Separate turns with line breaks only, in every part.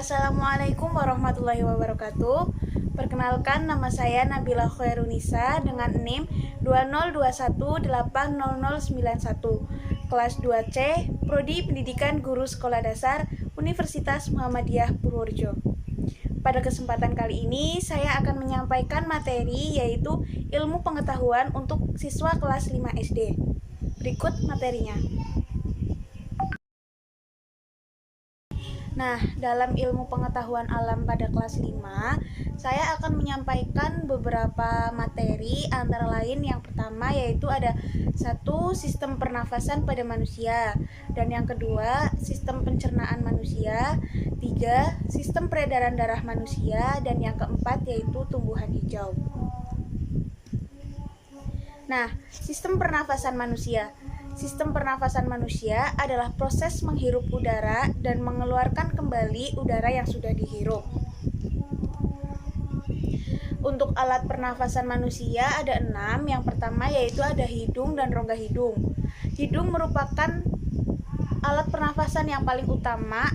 Assalamualaikum warahmatullahi wabarakatuh. Perkenalkan, nama saya Nabila Khairunisa dengan NIM 202180091, kelas 2C, Prodi Pendidikan Guru Sekolah Dasar, Universitas Muhammadiyah Purworejo. Pada kesempatan kali ini, saya akan menyampaikan materi yaitu ilmu pengetahuan untuk siswa kelas 5 SD. Berikut materinya. Nah, dalam ilmu pengetahuan alam pada kelas 5, saya akan menyampaikan beberapa materi, antara lain yang pertama yaitu ada 1. Sistem pernafasan pada manusia, dan yang kedua sistem pencernaan manusia, 3. Sistem peredaran darah manusia, dan yang keempat yaitu tumbuhan hijau. Nah, sistem pernafasan manusia. Sistem pernafasan manusia adalah proses menghirup udara dan mengeluarkan kembali udara yang sudah dihirup. Untuk alat pernafasan manusia ada 6. Yang pertama yaitu ada hidung dan rongga hidung. Hidung merupakan alat pernafasan yang paling utama,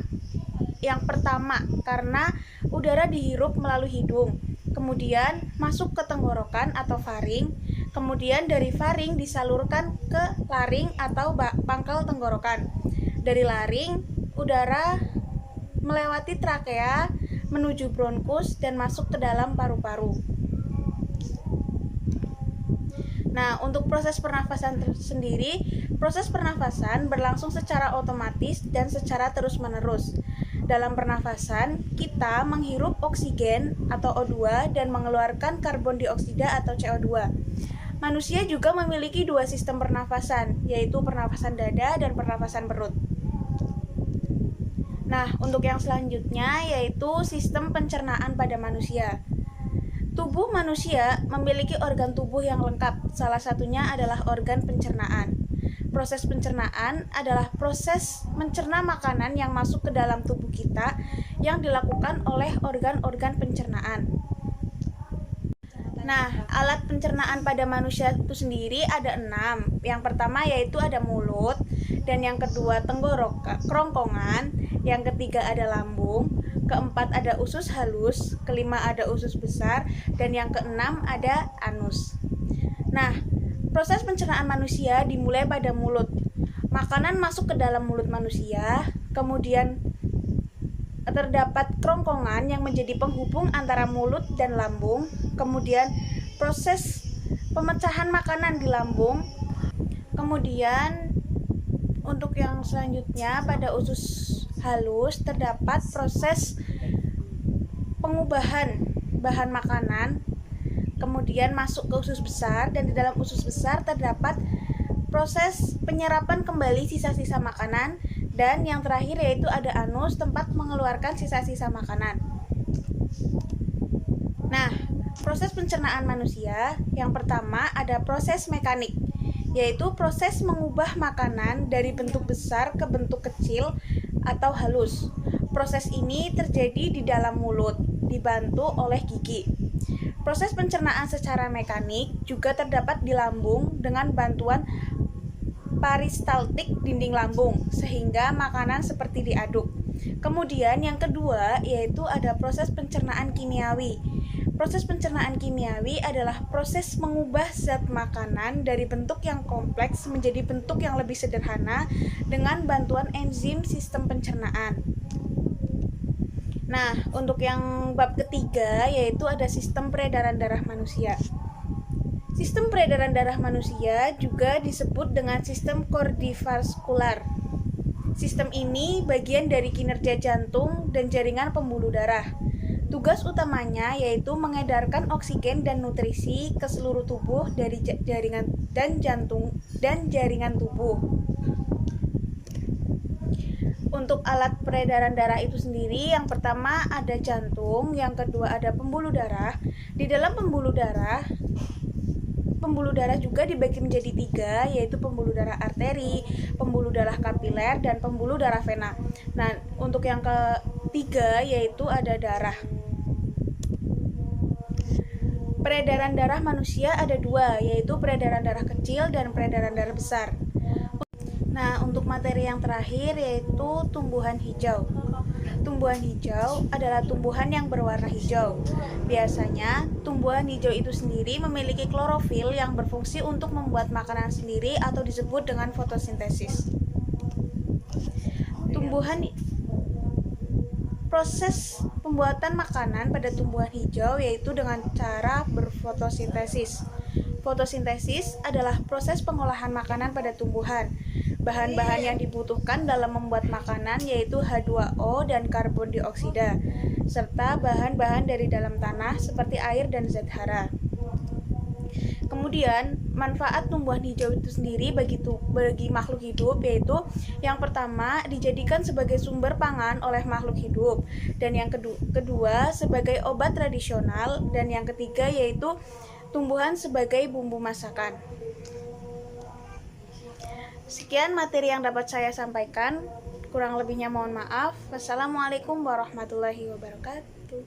yang pertama karena udara dihirup melalui hidung, kemudian masuk ke tenggorokan atau faring, kemudian dari faring disalurkan ke laring atau pangkal tenggorokan. Dari laring, udara melewati trakea menuju bronkus dan masuk ke dalam paru-paru. Nah, untuk proses pernafasan sendiri, proses pernafasan berlangsung secara otomatis dan secara terus-menerus. Dalam pernafasan, kita menghirup oksigen atau O2 dan mengeluarkan karbon dioksida atau CO2. Manusia juga memiliki 2 sistem pernafasan, yaitu pernafasan dada dan pernafasan perut. Nah, untuk yang selanjutnya yaitu sistem pencernaan pada manusia. Tubuh manusia memiliki organ tubuh yang lengkap, salah satunya adalah organ pencernaan. Proses pencernaan adalah proses mencerna makanan yang masuk ke dalam tubuh kita yang dilakukan oleh organ-organ pencernaan. Nah, alat pencernaan pada manusia itu sendiri ada 6. Yang pertama yaitu ada mulut, dan yang kedua tenggorokan, kerongkongan, yang ketiga ada lambung, keempat ada usus halus, kelima ada usus besar, dan yang keenam ada anus. Nah, proses pencernaan manusia dimulai pada mulut. Makanan masuk ke dalam mulut manusia, kemudian terdapat kerongkongan yang menjadi penghubung antara mulut dan lambung, kemudian proses pemecahan makanan di lambung, kemudian untuk yang selanjutnya pada usus halus terdapat proses pengubahan bahan makanan, kemudian masuk ke usus besar, dan di dalam usus besar terdapat proses penyerapan kembali sisa-sisa makanan, dan yang terakhir yaitu ada anus, tempat mengeluarkan sisa-sisa makanan. Nah, proses pencernaan manusia yang pertama ada proses mekanik, yaitu proses mengubah makanan dari bentuk besar ke bentuk kecil atau halus. Proses ini terjadi di dalam mulut, dibantu oleh gigi. Proses pencernaan secara mekanik juga terdapat di lambung dengan bantuan peristaltik dinding lambung, sehingga makanan seperti diaduk. Kemudian yang kedua yaitu ada proses pencernaan kimiawi. Proses pencernaan kimiawi adalah proses mengubah zat makanan dari bentuk yang kompleks menjadi bentuk yang lebih sederhana dengan bantuan enzim sistem pencernaan. Nah, untuk yang bab ketiga yaitu ada sistem peredaran darah manusia. Sistem peredaran darah manusia juga disebut dengan sistem kardiovaskular. Sistem ini bagian dari kinerja jantung dan jaringan pembuluh darah. Tugas utamanya yaitu mengedarkan oksigen dan nutrisi ke seluruh tubuh dari jaringan dan jantung dan jaringan tubuh. Untuk alat peredaran darah itu sendiri, yang pertama ada jantung, yang kedua ada pembuluh darah. Di dalam pembuluh darah juga dibagi menjadi 3, yaitu pembuluh darah arteri, pembuluh darah kapiler, dan pembuluh darah vena. Nah, untuk yang ketiga yaitu ada darah. Peredaran darah manusia ada 2, yaitu peredaran darah kecil dan peredaran darah besar. Nah, untuk materi yang terakhir yaitu tumbuhan hijau. Tumbuhan hijau adalah tumbuhan yang berwarna hijau. Biasanya, tumbuhan hijau itu sendiri memiliki klorofil yang berfungsi untuk membuat makanan sendiri atau disebut dengan fotosintesis. Proses pembuatan makanan pada tumbuhan hijau yaitu dengan cara berfotosintesis. Fotosintesis adalah proses pengolahan makanan pada tumbuhan. Bahan-bahan yang dibutuhkan dalam membuat makanan yaitu H2O dan karbon dioksida, serta bahan-bahan dari dalam tanah seperti air dan zat hara. Kemudian, manfaat tumbuhan hijau itu sendiri bagi makhluk hidup yaitu yang pertama dijadikan sebagai sumber pangan oleh makhluk hidup, dan yang kedua sebagai obat tradisional, dan yang ketiga yaitu tumbuhan sebagai bumbu masakan. Sekian materi yang dapat saya sampaikan. Kurang lebihnya mohon maaf. Wassalamualaikum warahmatullahi wabarakatuh.